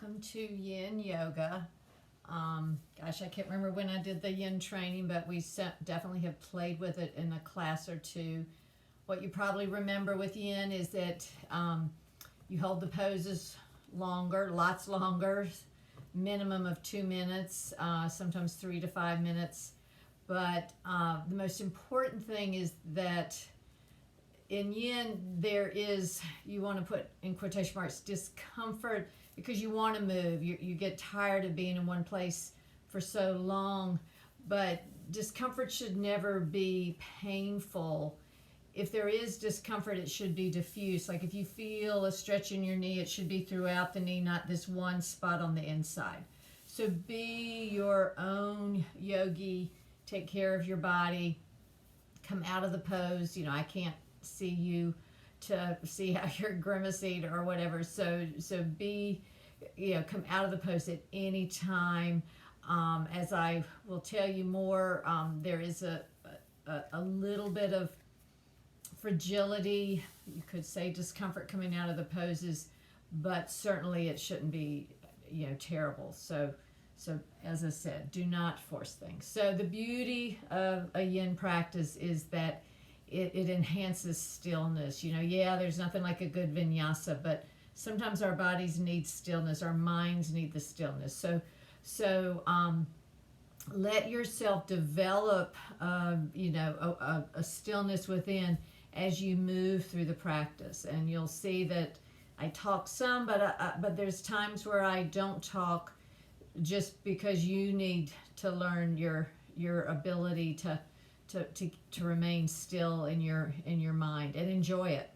Welcome to Yin Yoga. Gosh, I can't remember when I did the Yin training, but we definitely have played with it in a class or two. What you probably remember with Yin is that you hold the poses longer, lots longer, minimum of 2 minutes, sometimes 3 to 5 minutes. But the most important thing is that in Yin, there is, you want to put in quotation marks, discomfort because you want to move. You get tired of being in one place for so long, but discomfort should never be painful. If there is discomfort, it should be diffuse. Like if you feel a stretch in your knee, it should be throughout the knee, not this one spot on the inside. So be your own yogi, take care of your body, come out of the pose. I can't see you to see how you're grimacing or whatever. So be, come out of the pose at any time. As I will tell you more, there is a little bit of fragility, you could say discomfort coming out of the poses, but certainly it shouldn't be, terrible. So as I said, do not force things. So the beauty of a Yin practice is that it enhances stillness. There's nothing like a good vinyasa, but sometimes our bodies need stillness, our minds need the stillness. So let yourself develop, a stillness within as you move through the practice, and you'll see that I talk some, but there's times where I don't talk, just because you need to learn your ability to remain still in your mind and enjoy it.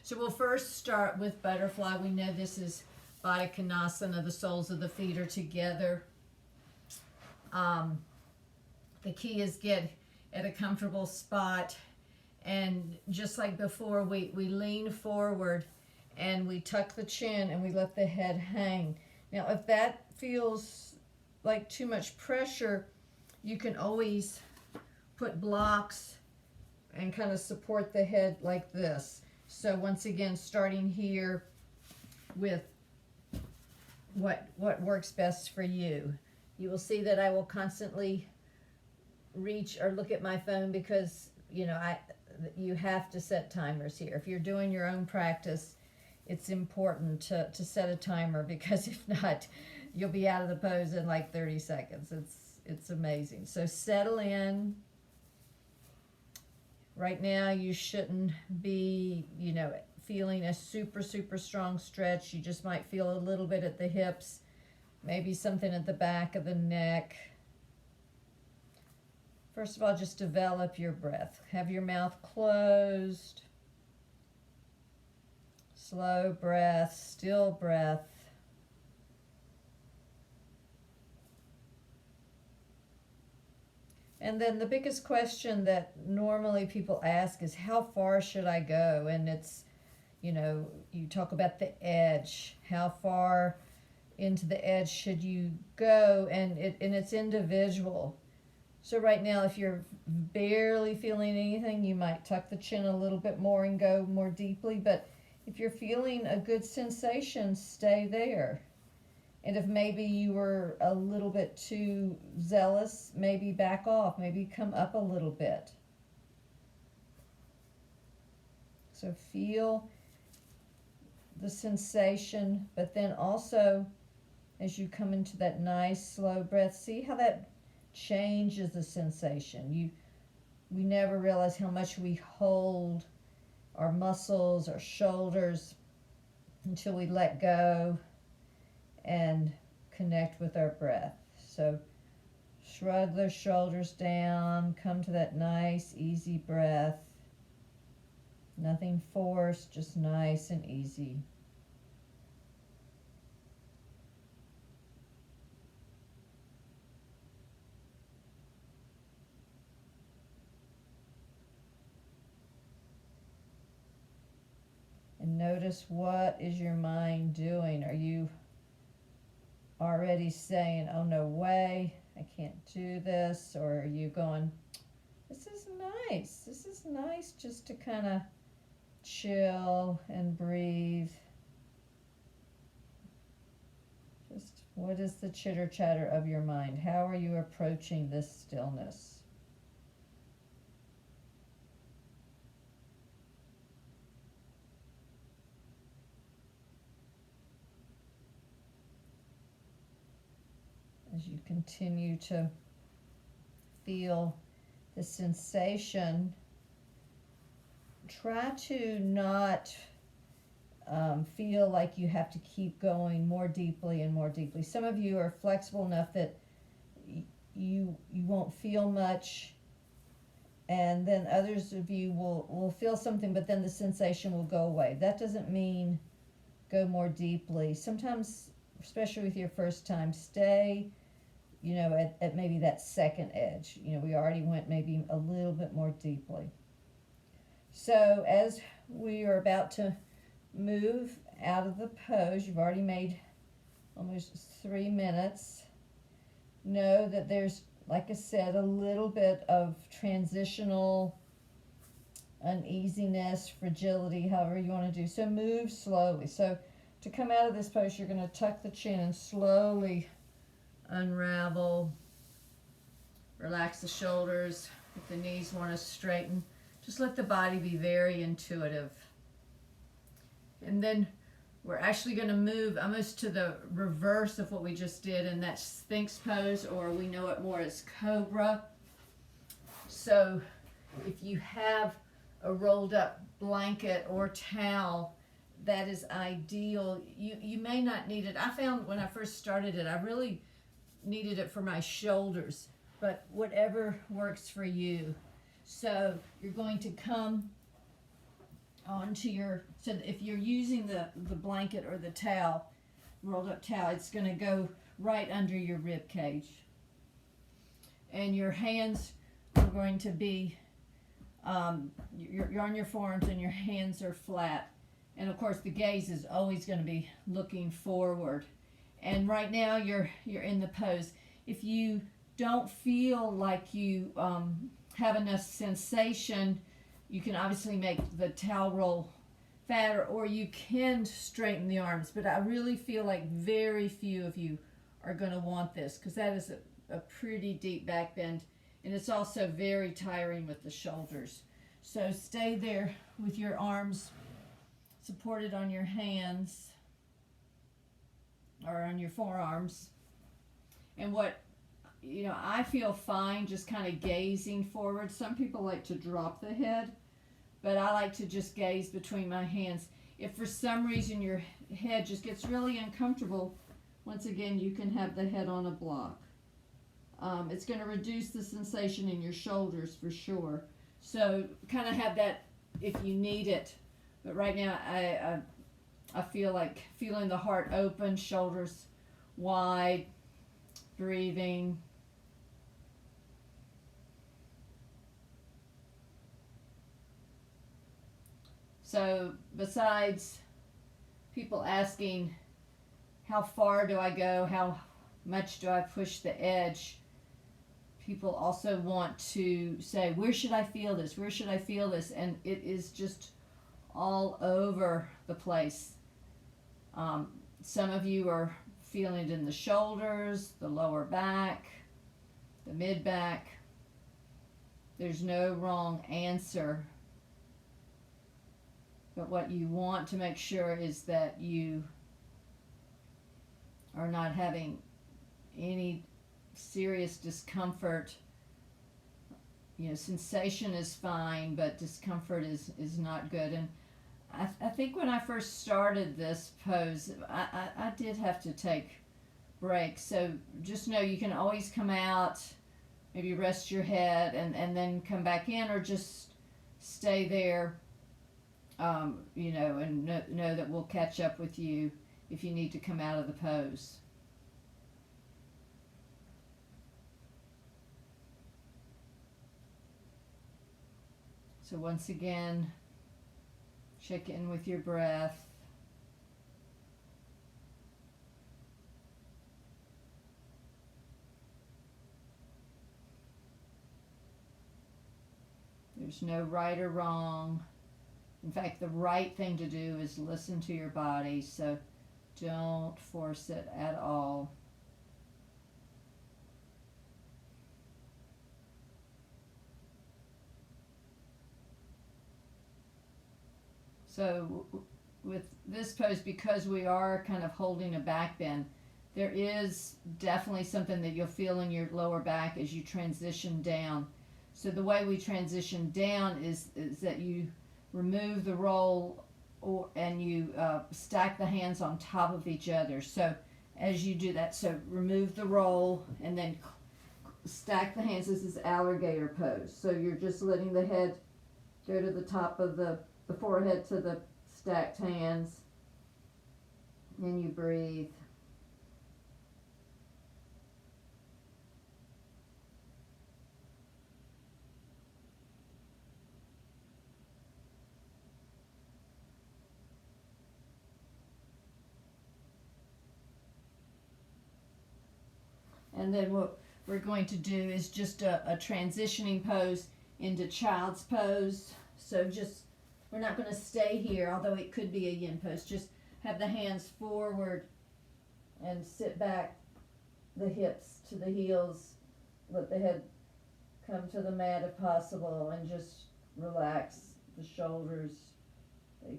So we'll first start with butterfly. We know this is Baddha Konasana. The soles of the feet are together. The key is get at a comfortable spot, and just like before, we lean forward and we tuck the chin and we let the head hang. Now if that feels like too much pressure, you can always put blocks and kind of support the head like this. So once again, starting here with what works best for you. You will see that I will constantly reach or look at my phone because you have to set timers here. If you're doing your own practice, it's important to set a timer, because if not, you'll be out of the pose in like 30 seconds. It's amazing. So settle in. Right now, you shouldn't be, feeling a super, super strong stretch. You just might feel a little bit at the hips, maybe something at the back of the neck. First of all, just develop your breath. Have your mouth closed. Slow breath, still breath. And then the biggest question that normally people ask is, how far should I go? And it's, you talk about the edge. How far into the edge should you go? And it's individual. So right now, if you're barely feeling anything, you might tuck the chin a little bit more and go more deeply. But if you're feeling a good sensation, stay there. And if maybe you were a little bit too zealous, maybe back off, maybe come up a little bit. So feel the sensation, but then also as you come into that nice slow breath, see how that changes the sensation. We never realize how much we hold our muscles, our shoulders, until we let go and connect with our breath. So shrug those shoulders down, come to that nice, easy breath. Nothing forced, just nice and easy. And notice, what is your mind doing? Are you already saying, oh, no way, I can't do this? Or are you going, this is nice just to kind of chill and breathe. What is the chitter chatter of your mind? How are you approaching this stillness? As you continue to feel the sensation, try to not feel like you have to keep going more deeply and more deeply. Some of you are flexible enough that you won't feel much, and then others of you will feel something, but then the sensation will go away. That doesn't mean go more deeply. Sometimes, especially with your first time, stay, at maybe that second edge. We already went maybe a little bit more deeply. So as we are about to move out of the pose, you've already made almost 3 minutes. Know that there's, like I said, a little bit of transitional uneasiness, fragility, however you want to do. So move slowly. So to come out of this pose, you're going to tuck the chin and slowly unravel. Relax the shoulders. If the knees want to straighten, just let the body be very intuitive. And then we're actually going to move almost to the reverse of what we just did, and that's Sphinx pose, or we know it more as Cobra. So if you have a rolled up blanket or towel, that is ideal. You may not need it. I found when I first started it, I really needed it for my shoulders, but whatever works for you. So you're going to come onto so if you're using the blanket or the towel, rolled up towel, it's going to go right under your rib cage. And your hands are going to be, you're on your forearms and your hands are flat. And of course the gaze is always going to be looking forward. And right now you're in the pose. If you don't feel like you have enough sensation, you can obviously make the towel roll fatter, or you can straighten the arms. But I really feel like very few of you are going to want this, because that is a pretty deep back bend, and it's also very tiring with the shoulders. So stay there with your arms supported on your hands or on your forearms. And I feel fine just kind of gazing forward. Some people like to drop the head, but I like to just gaze between my hands. If for some reason your head just gets really uncomfortable, once again, you can have the head on a block. It's going to reduce the sensation in your shoulders for sure. So kind of have that if you need it. But right now, I feel like feeling the heart open, shoulders wide, breathing. So besides people asking, how far do I go? How much do I push the edge? People also want to say, where should I feel this? Where should I feel this? And it is just all over the place. Some of you are feeling it in the shoulders, the lower back, the mid back. There's no wrong answer. But what you want to make sure is that you are not having any serious discomfort. Sensation is fine, but discomfort is not good. And I think when I first started this pose, I did have to take breaks. So just know you can always come out, maybe rest your head, and then come back in, or just stay there, and know that we'll catch up with you if you need to come out of the pose. So once again, check in with your breath. There's no right or wrong. In fact, the right thing to do is listen to your body, so don't force it at all. So with this pose, because we are kind of holding a back bend, there is definitely something that you'll feel in your lower back as you transition down. So the way we transition down is that you remove the roll and you stack the hands on top of each other. So as you do that, so remove the roll and then stack the hands. This is alligator pose. So you're just letting the head go to the top of the forehead to the stacked hands. And you breathe. And then what we're going to do is just a transitioning pose into child's pose. So just, we're not going to stay here, although it could be a yin pose. Just have the hands forward and sit back, the hips to the heels. Let the head come to the mat if possible, and just relax the shoulders. They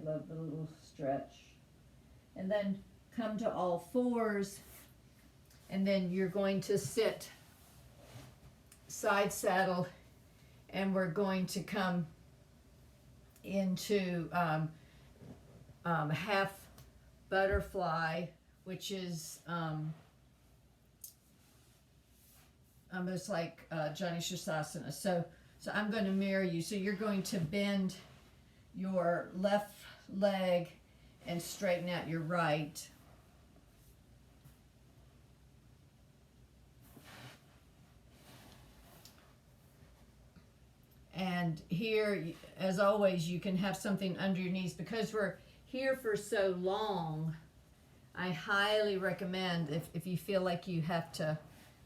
love the little stretch. And then come to all fours. And then you're going to sit side saddle, and we're going to come into half butterfly, which is almost like Jani Shasasana. So I'm going to mirror you. So you're going to bend your left leg and straighten out your right. And here, as always, you can have something under your knees. Because we're here for so long, I highly recommend, if you feel like you have to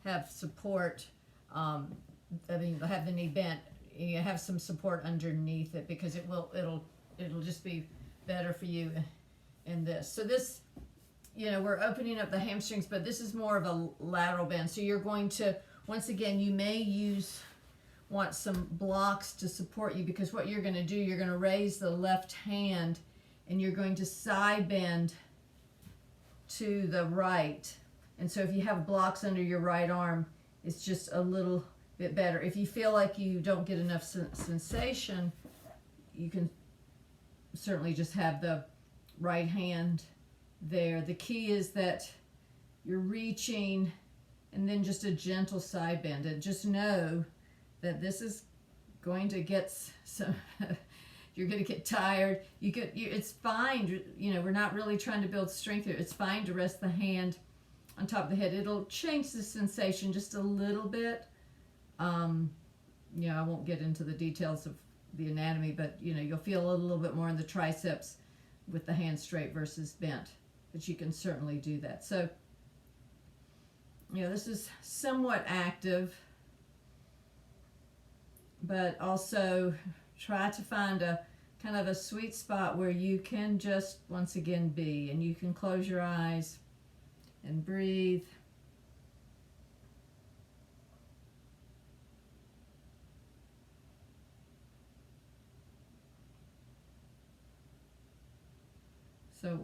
have support, I mean, have the knee bent, you have some support underneath it, because it'll just be better for you in this. So this, we're opening up the hamstrings, but this is more of a lateral bend. So you're going to, once again, you may want some blocks to support you, because what you're going to do, you're going to raise the left hand and you're going to side bend to the right. And so if you have blocks under your right arm, it's just a little bit better. If you feel like you don't get enough sensation, you can certainly just have the right hand there. The key is that you're reaching, and then just a gentle side bend, and just know that this is going to get some you're going to get tired. It's fine, we're not really trying to build strength here. It's fine to rest the hand on top of the head. It'll change the sensation just a little bit. I won't get into the details of the anatomy, but you'll feel a little bit more in the triceps with the hand straight versus bent, but you can certainly do that. So this is somewhat active, but also try to find a kind of a sweet spot where you can just once again be, and you can close your eyes and breathe. So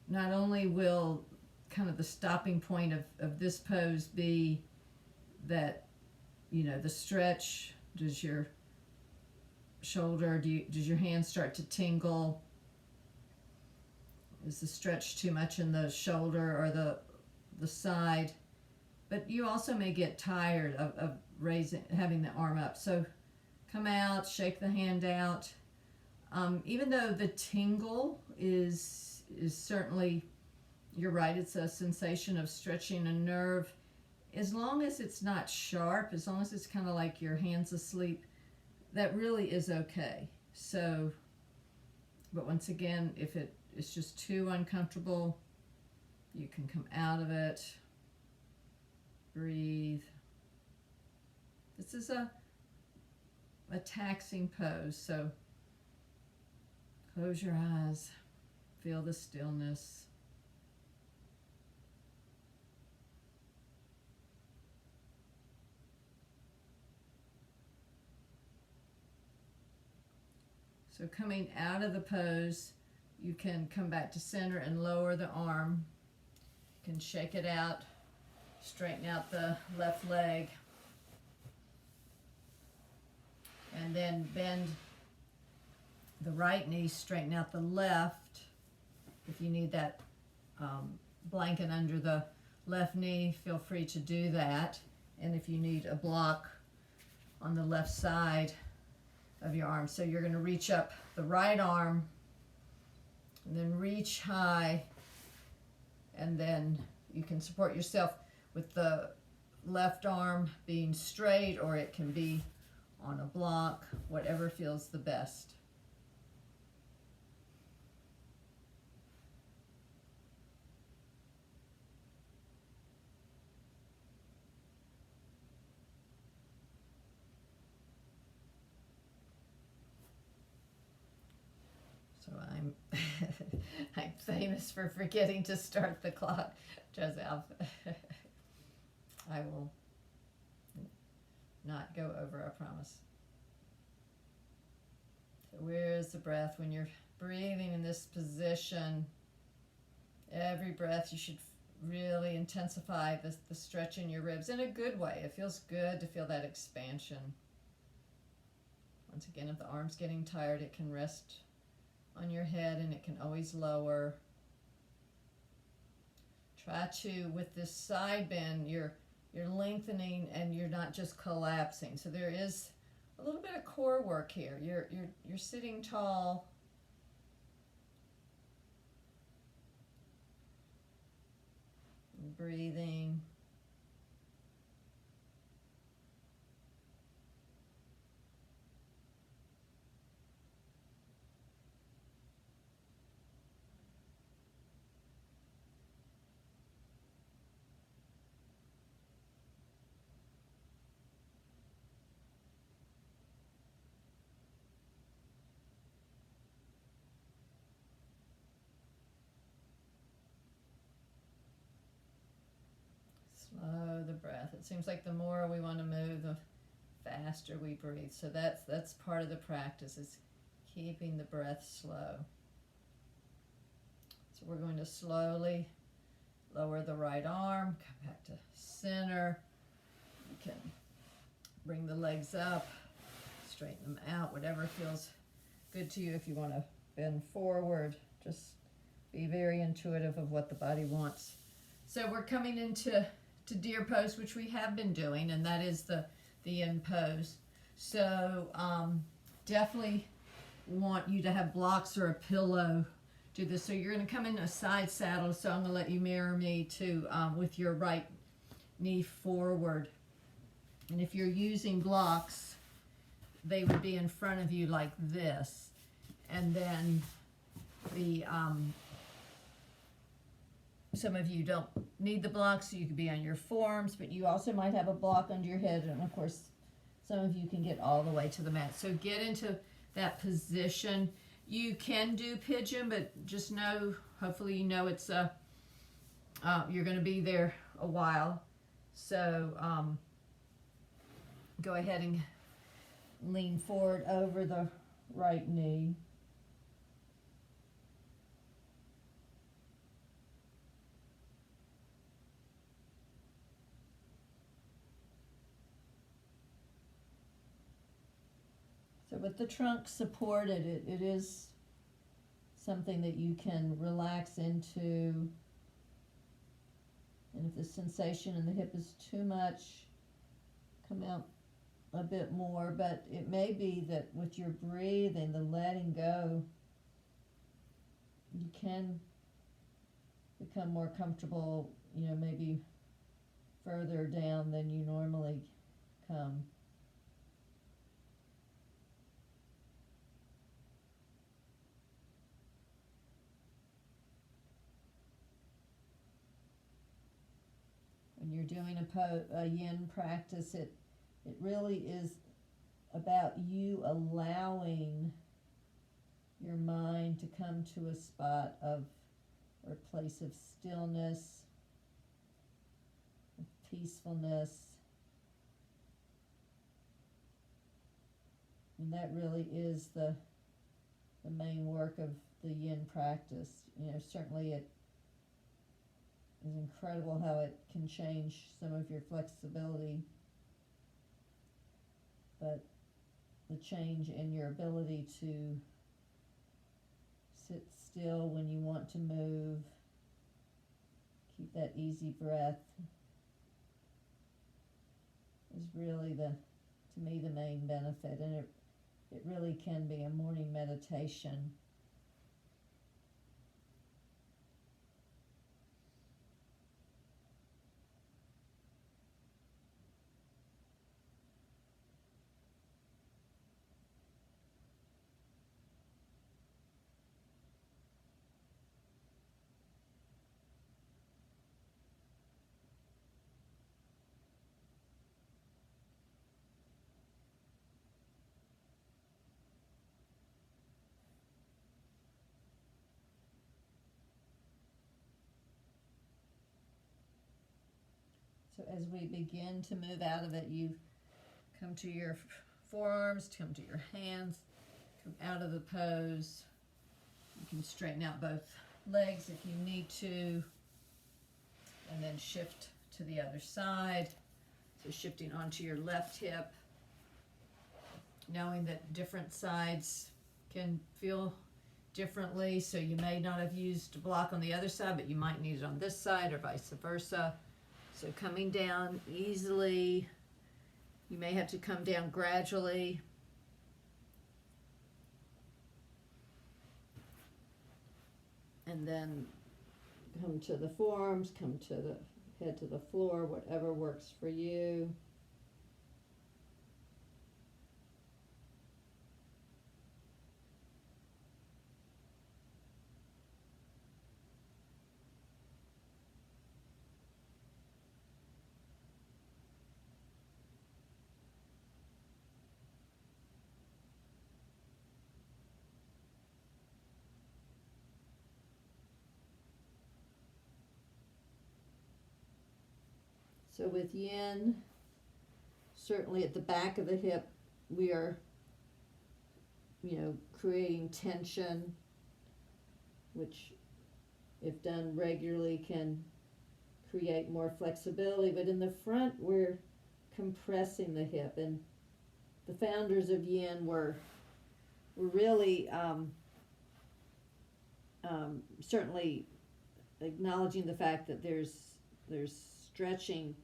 not only will kind of the stopping point of this pose be that, the stretch. Does your shoulder, does your hand start to tingle? Is the stretch too much in the shoulder or the side? But you also may get tired of having the arm up. So come out, shake the hand out. Even though the tingle is certainly, you're right, it's a sensation of stretching a nerve. As long as it's not sharp, as long as it's kind of like your hand's asleep, that really is okay. So, but once again, if it's just too uncomfortable, you can come out of it. Breathe. This is a taxing pose, so close your eyes, feel the stillness. So coming out of the pose, you can come back to center and lower the arm. You can shake it out, straighten out the left leg, and then bend the right knee, straighten out the left. If you need that blanket under the left knee, feel free to do that. And if you need a block on the left side of your arm. So you're going to reach up the right arm and then reach high, and then you can support yourself with the left arm being straight, or it can be on a block, whatever feels the best. So I'm famous for forgetting to start the clock, Joseph. I will not go over, I promise. So where's the breath? When you're breathing in this position, every breath you should really intensify the stretch in your ribs in a good way. It feels good to feel that expansion. Once again, if the arm's getting tired, it can rest on your head and it can always lower. Try to, with this side bend, you're lengthening and you're not just collapsing. So there is a little bit of core work here. You're sitting tall. Breathing. Slow the breath. It seems like the more we want to move, the faster we breathe. So that's part of the practice, is keeping the breath slow. So we're going to slowly lower the right arm, come back to center. You can bring the legs up, straighten them out, whatever feels good to you. If you want to bend forward, just be very intuitive of what the body wants. So we're coming into deer pose, which we have been doing, and that is the yin pose. So definitely want you to have blocks or a pillow do this. So you're going to come in a side saddle, so I'm going to let you mirror me to with your right knee forward. And if you're using blocks, they would be in front of you like this. And then the some of you don't need the blocks, so you could be on your forearms, but you also might have a block under your head, and of course some of you can get all the way to the mat. So get into that position. You can do pigeon, but just know, hopefully you know it's you're going to be there a while. So go ahead and lean forward over the right knee. So with the trunk supported, it is something that you can relax into. And if the sensation in the hip is too much, come out a bit more. But it may be that with your breathing, the letting go, you can become more comfortable, you know, maybe further down than you normally come. When you're doing a yin practice, it really is about you allowing your mind to come to a spot of, or a place of stillness, of peacefulness. And that really is the the main work of the yin practice. You know, certainly it is incredible how it can change some of your flexibility, but the change in your ability to sit still when you want to move, keep that easy breath, is really to me, the main benefit. And it really can be a morning meditation. So as we begin to move out of it, you come to your forearms, come to your hands, come out of the pose. You can straighten out both legs if you need to, and then shift to the other side. So shifting onto your left hip, knowing that different sides can feel differently. So you may not have used a block on the other side, but you might need it on this side or vice versa. So coming down easily, you may have to come down gradually. And then come to the forearms, come to the head to the floor, whatever works for you. So with yin, certainly at the back of the hip, we are, creating tension, which if done regularly can create more flexibility. But in the front, we're compressing the hip. And the founders of yin were really certainly acknowledging the fact that there's stretching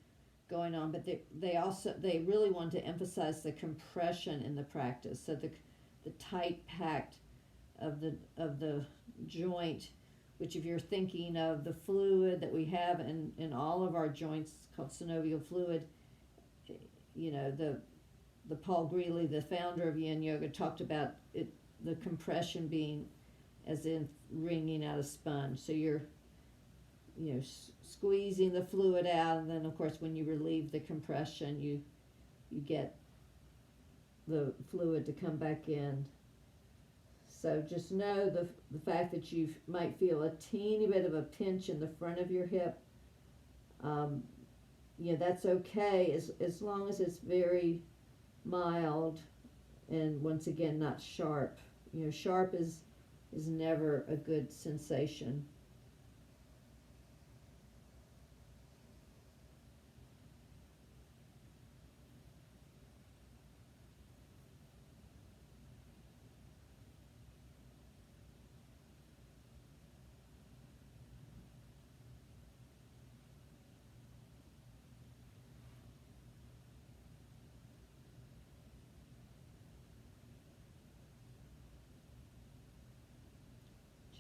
going on, but they really want to emphasize the compression in the practice. So the tight packed of the joint, which if you're thinking of the fluid that we have in all of our joints called synovial fluid, the Paul Greeley, the founder of Yin Yoga, talked about it, the compression being as in wringing out a sponge. So you're squeezing the fluid out, and then of course when you relieve the compression, you get the fluid to come back in. So just know the fact that you might feel a teeny bit of a pinch in the front of your hip. That's okay as long as it's very mild, and once again not sharp. Sharp is never a good sensation.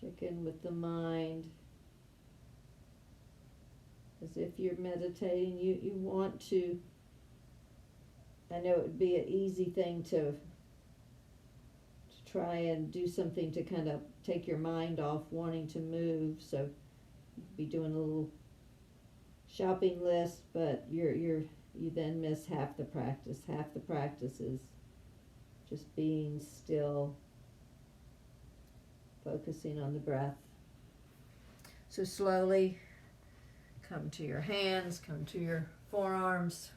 Check in with the mind. As if you're meditating, you want to, I know it would be an easy thing to try and do something to kind of take your mind off wanting to move. So you'd be doing a little shopping list, but you then miss half the practice. Half the practice is just being still, focusing on the breath. So slowly come to your hands, come to your forearms,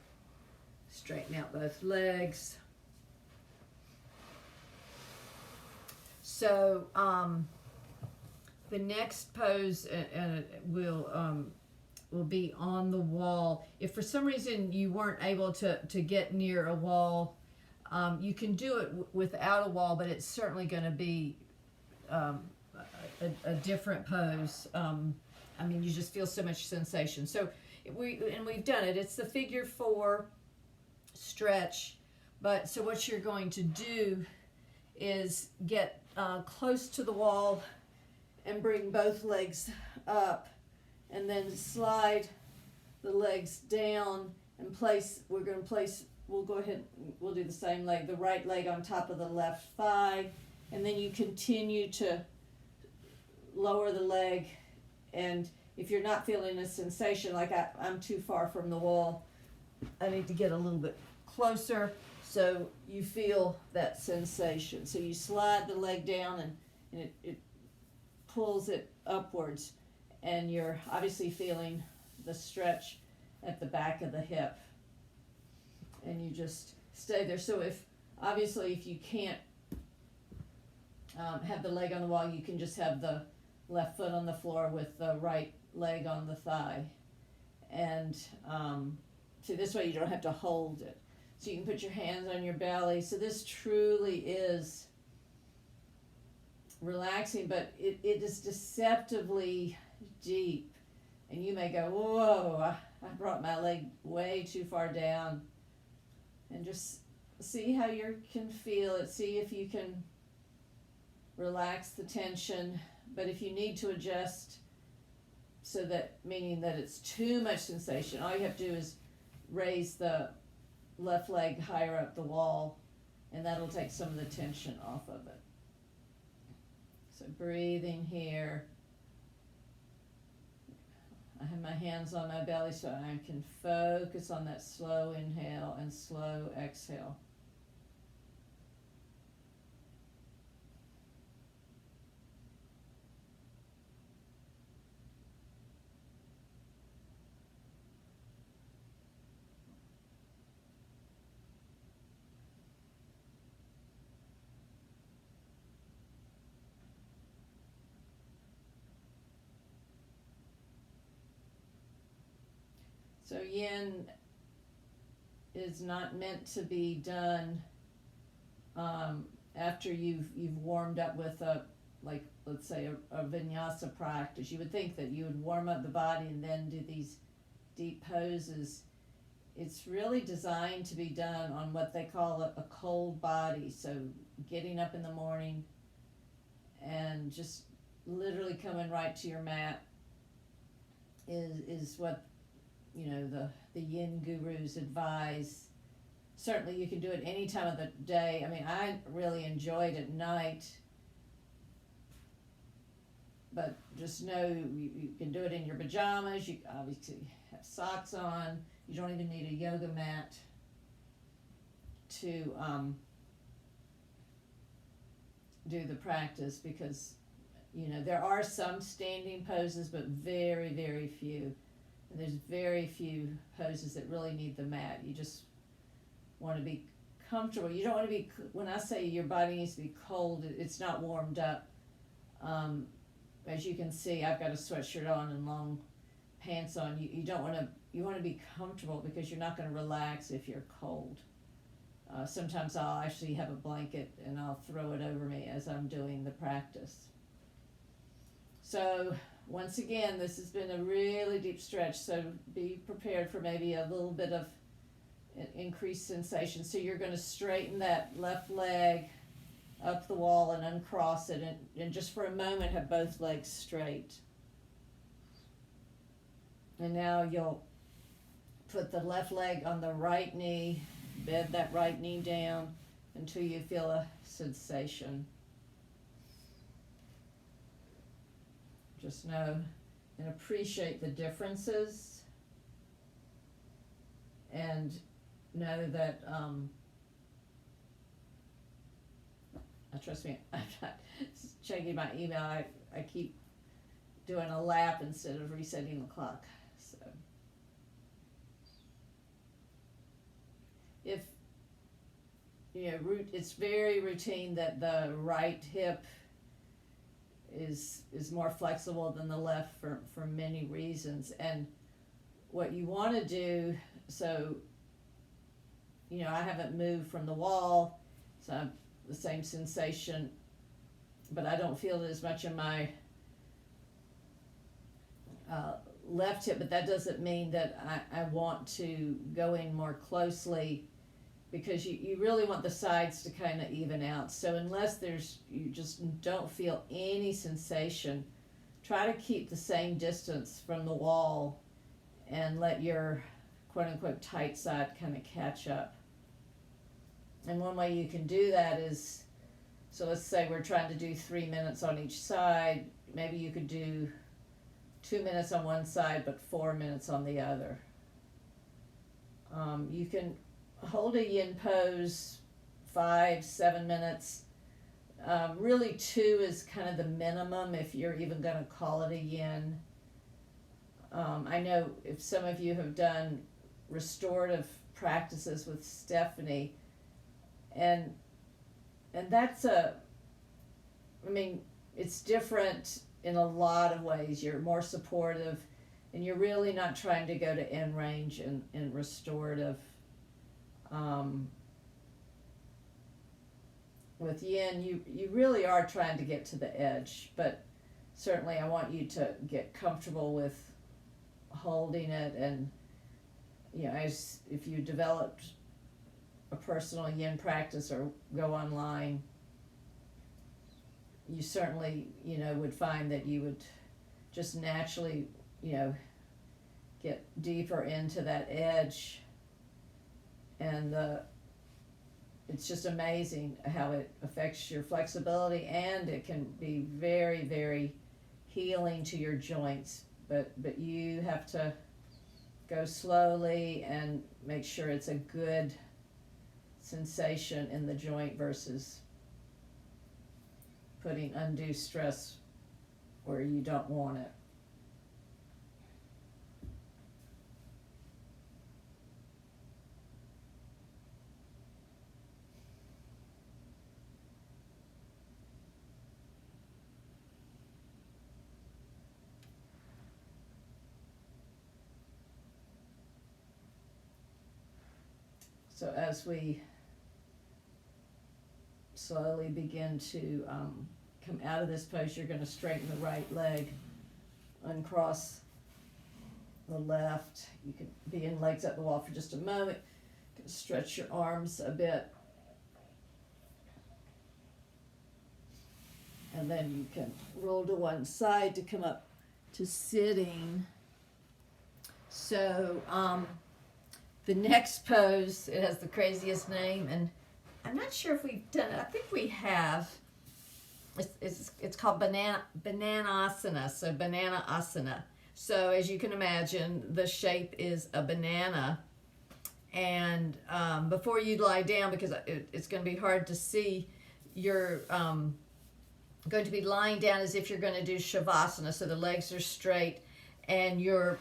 straighten out both legs. So the next pose will be on the wall. If for some reason you weren't able to get near a wall, you can do it without a wall, but it's certainly going to be a different pose. I mean, you just feel so much sensation. So we've done it. It's the figure 4 stretch. But so what you're going to do is get close to the wall and bring both legs up, and then slide the legs down and place. We'll go ahead. We'll do the same leg. The right leg on top of the left thigh, and then you continue to lower the leg. And if you're not feeling a sensation, like I'm too far from the wall, I need to get a little bit closer so you feel that sensation. So you slide the leg down, and it pulls it upwards, and you're obviously feeling the stretch at the back of the hip. And you just stay there. So if you can't have the leg on the wall, you can just have the left foot on the floor with the right leg on the thigh. And so this way you don't have to hold it. So you can put your hands on your belly. So this truly is relaxing, but it is deceptively deep. And you may go, whoa, I brought my leg way too far down. And just see how you can feel it. See if you can relax the tension. But if you need to adjust, so that, meaning that it's too much sensation, all you have to do is raise the left leg higher up the wall, and that'll take some of the tension off of it. So breathing here. I have my hands on my belly so I can focus on that slow inhale and slow exhale. So yin is not meant to be done after you've warmed up with let's say a vinyasa practice. You would think that you would warm up the body and then do these deep poses. It's really designed to be done on what they call a cold body. So getting up in the morning and just literally coming right to your mat is what the yin gurus advise. Certainly you can do it any time of the day. I mean, I really enjoy it at night, but just know you can do it in your pajamas. You obviously have socks on. You don't even need a yoga mat to do the practice, because there are some standing poses, but very, very few. And there's very few poses that really need the mat. You just want to be comfortable. You don't want to be, when I say your body needs to be cold, it's not warmed up. As you can see, I've got a sweatshirt on and long pants on. You want to be comfortable, because you're not going to relax if you're cold. Sometimes I'll actually have a blanket and I'll throw it over me as I'm doing the practice. So once again, this has been a really deep stretch, so be prepared for maybe a little bit of increased sensation. So you're going to straighten that left leg up the wall and uncross it, and just for a moment have both legs straight. And now you'll put the left leg on the right knee, bend that right knee down until you feel a sensation. Just know and appreciate the differences, and know that, trust me, I'm not checking my email. I keep doing a lap instead of resetting the clock. So if it's very routine that the right hip is more flexible than the left for many reasons. And what you want to do, so I haven't moved from the wall, so I have the same sensation, but I don't feel it as much in my left hip, but that doesn't mean that I want to go in more closely, because you really want the sides to kind of even out. So unless you just don't feel any sensation, try to keep the same distance from the wall and let your quote unquote tight side kind of catch up. And one way you can do that is, so let's say we're trying to do 3 minutes on each side, maybe you could do 2 minutes on one side but 4 minutes on the other. You can hold a yin pose 5-7 minutes. Really 2 is kind of the minimum if you're even going to call it a yin. I know if some of you have done restorative practices with Stephanie, and that's it's different in a lot of ways. You're more supportive, and you're really not trying to go to end range in restorative. With yin, you really are trying to get to the edge, but certainly I want you to get comfortable with holding it. And if you developed a personal yin practice or go online, you certainly would find that you would just naturally get deeper into that edge, and it's just amazing how it affects your flexibility, and it can be very, very healing to your joints, but you have to go slowly and make sure it's a good sensation in the joint versus putting undue stress where you don't want it. So as we slowly begin to come out of this pose, you're going to straighten the right leg, uncross the left. You can be in legs up the wall for just a moment. You can stretch your arms a bit. And then you can roll to one side to come up to sitting. So the next pose, it has the craziest name, and I'm not sure if we've done it. I think we have. It's called Bananasana, so Banana Asana. So as you can imagine, the shape is a banana. And before you lie down, because it's going to be hard to see, you're going to be lying down as if you're going to do Shavasana, so the legs are straight, and you're,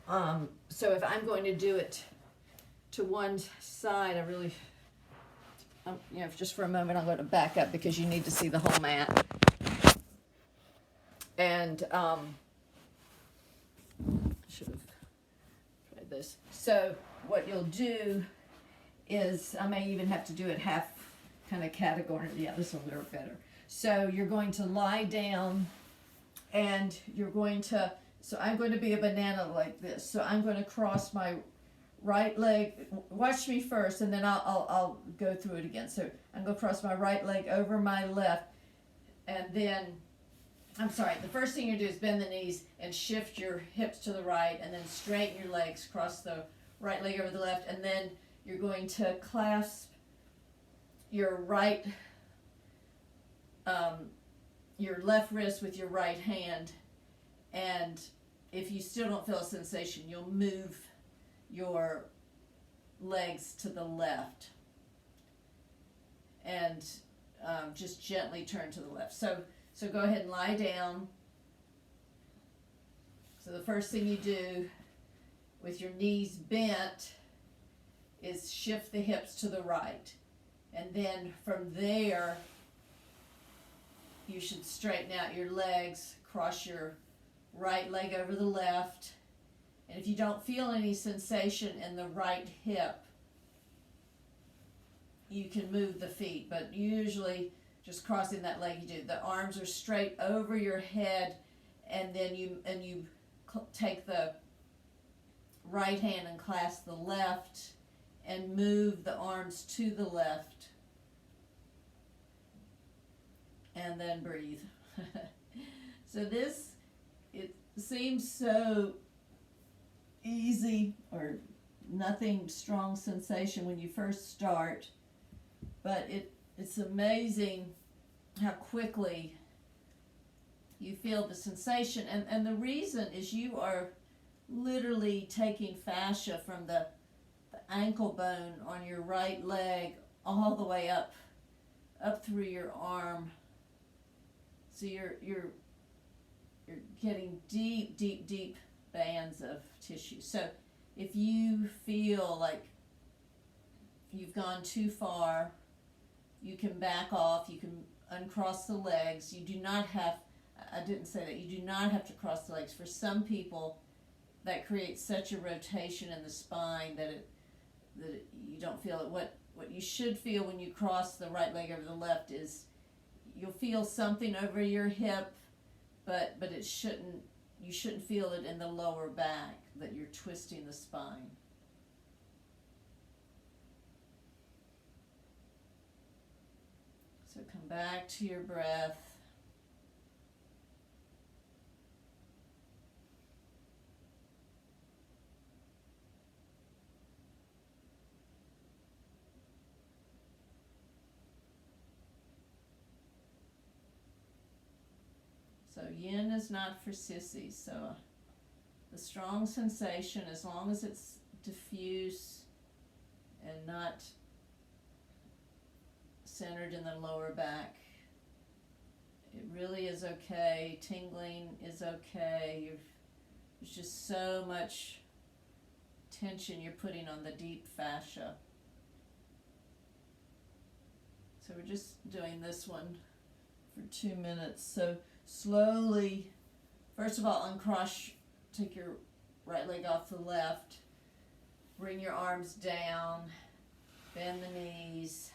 so if I'm going to do it to one side, I really, just for a moment, I'm going to back up because you need to see the whole mat. And should have tried this. So what you'll do is, I may even have to do it half kind of category. Yeah, this will work better. So you're going to lie down, and you're going to, so I'm going to be a banana like this. So I'm going to cross my right leg. Watch me first, and then I'll go through it again. So I'm going to cross my right leg over my left, and then, I'm sorry, the first thing you do is bend the knees and shift your hips to the right, and then straighten your legs, cross the right leg over the left, and then you're going to clasp your right, your left wrist with your right hand, and if you still don't feel a sensation, you'll move your legs to the left and just gently turn to the left. So go ahead and lie down. So the first thing you do with your knees bent is shift the hips to the right. And then from there, you should straighten out your legs, cross your right leg over the left. And if you don't feel any sensation in the right hip, you can move the feet, but usually just crossing that leg, you do. The arms are straight over your head, and then you take the right hand and clasp the left and move the arms to the left, and then breathe. So this, it seems so easy or nothing strong sensation when you first start, but it's amazing how quickly you feel the sensation, and the reason is you are literally taking fascia from the ankle bone on your right leg all the way up through your arm. So you're getting deep bands of tissue. So if you feel like you've gone too far, you can back off, you can uncross the legs. You do not have, I didn't say that, you do not have to cross the legs. For some people, that creates such a rotation in the spine that you don't feel it. What you should feel when you cross the right leg over the left is you'll feel something over your hip, but it shouldn't, you shouldn't feel it in the lower back, that you're twisting the spine. So come back to your breath. So yin is not for sissies. So the strong sensation, as long as it's diffuse and not centered in the lower back, it really is okay. Tingling is okay. There's just so much tension you're putting on the deep fascia. So we're just doing this one for 2 minutes. So slowly, first of all, uncross, take your right leg off the left, bring your arms down, bend the knees,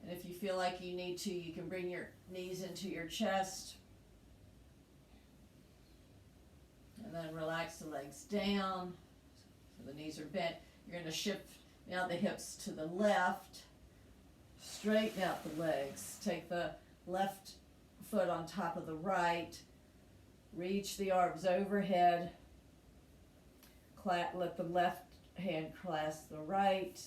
and if you feel like you need to, you can bring your knees into your chest, and then relax the legs down, so the knees are bent. You're going to shift now the hips to the left, straighten out the legs, take the left foot on top of the right, reach the arms overhead, let the left hand clasp the right,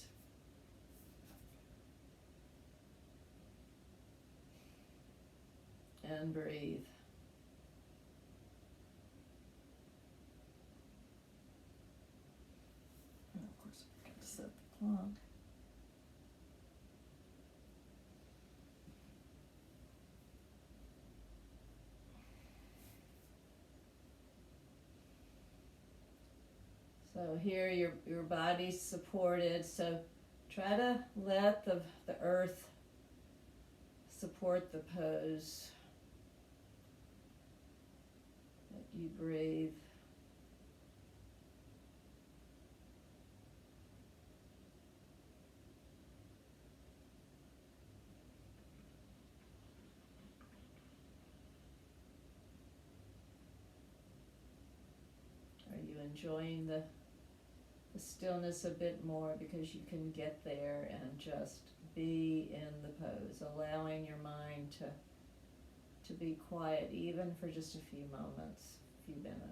and breathe. And of course, I forgot to set the clock. So here your body's supported, so try to let the earth support the pose. Let you breathe. Are you enjoying the stillness a bit more, because you can get there and just be in the pose, allowing your mind to be quiet even for just a few moments, few minutes.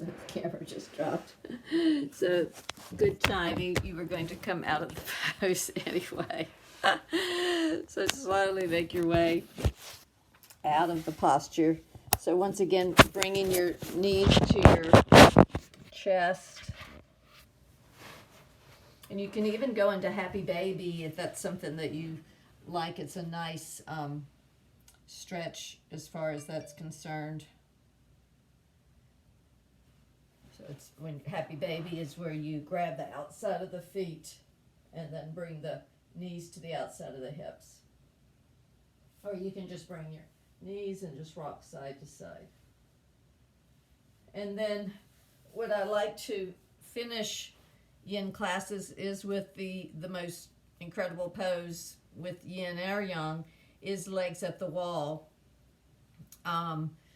the camera just dropped. So, good timing. You were going to come out of the pose anyway. So slowly make your way out of the posture. So once again, bringing your knees to your chest. And you can even go into Happy Baby if that's something that you like. It's a nice stretch as far as that's concerned. So it's when Happy Baby is where you grab the outside of the feet and then bring the knees to the outside of the hips. Or you can just bring your knees and just rock side to side. And then what I like to finish yin classes is with the most incredible pose with yin or yang is legs at the wall.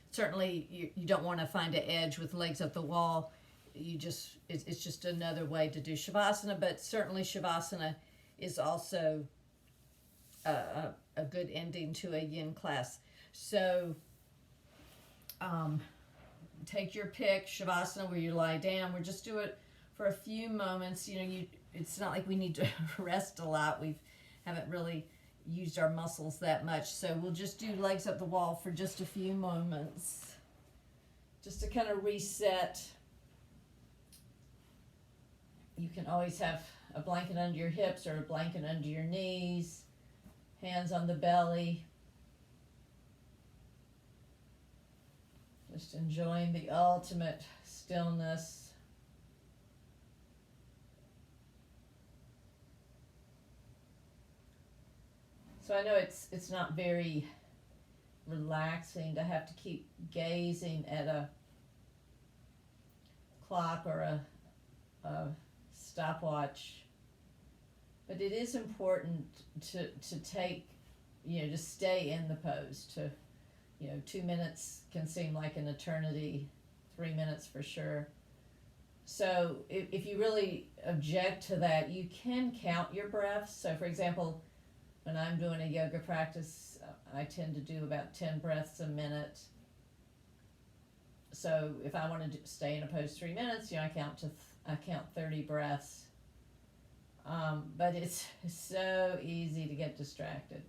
Certainly you don't want to find an edge with legs at the wall. It's just another way to do Shavasana, but certainly Shavasana is also a good ending to a yin class. So take your pick, Shavasana, where you lie down. We'll just do it for a few moments. It's not like we need to rest a lot. We haven't really used our muscles that much. So we'll just do legs up the wall for just a few moments, just to kind of reset. You can always have a blanket under your hips or a blanket under your knees, hands on the belly. Just enjoying the ultimate stillness. So I know it's not very relaxing to have to keep gazing at a clock or a stopwatch, but it is important to take, to stay in the pose. 2 minutes can seem like an eternity, 3 minutes for sure. So if you really object to that, you can count your breaths. So for example, when I'm doing a yoga practice, I tend to do about 10 breaths a minute. So if I want to stay in a pose 3 minutes, I count 30 breaths. But it's so easy to get distracted.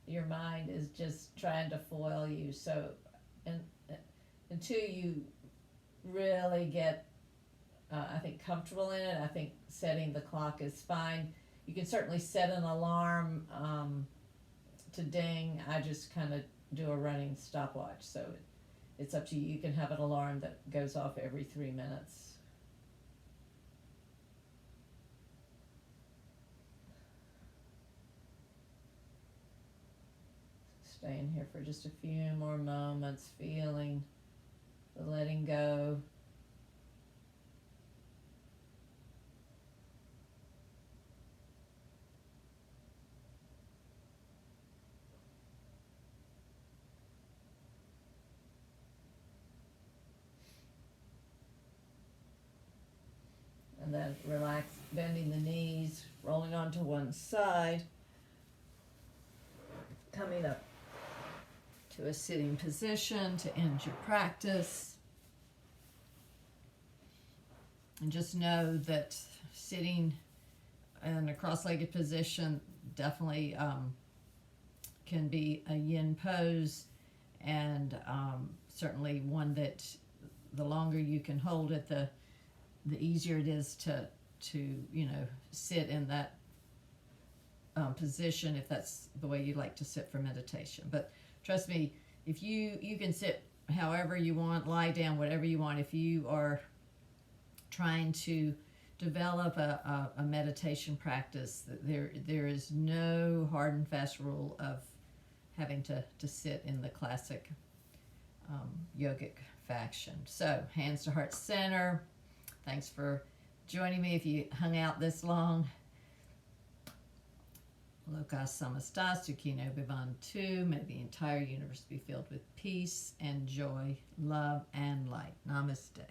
Your mind is just trying to foil you. So until you really get, I think, comfortable in it, I think setting the clock is fine. You can certainly set an alarm to ding. I just kind of do a running stopwatch. So it's up to you. You can have an alarm that goes off every 3 minutes. Staying here for just a few more moments, feeling the letting go. And then relax, bending the knees, rolling onto one side, coming up to a sitting position to end your practice. And just know that sitting in a cross-legged position definitely can be a yin pose, and certainly one that the longer you can hold it, the easier it is to sit in that position if that's the way you like to sit for meditation. But trust me, if you can sit however you want, lie down, whatever you want. If you are trying to develop a meditation practice, there is no hard and fast rule of having to sit in the classic yogic fashion. So hands to heart center. Thanks for joining me if you hung out this long. Loka Samastastu Kino Bhivantu. May the entire universe be filled with peace and joy, love and light. Namaste.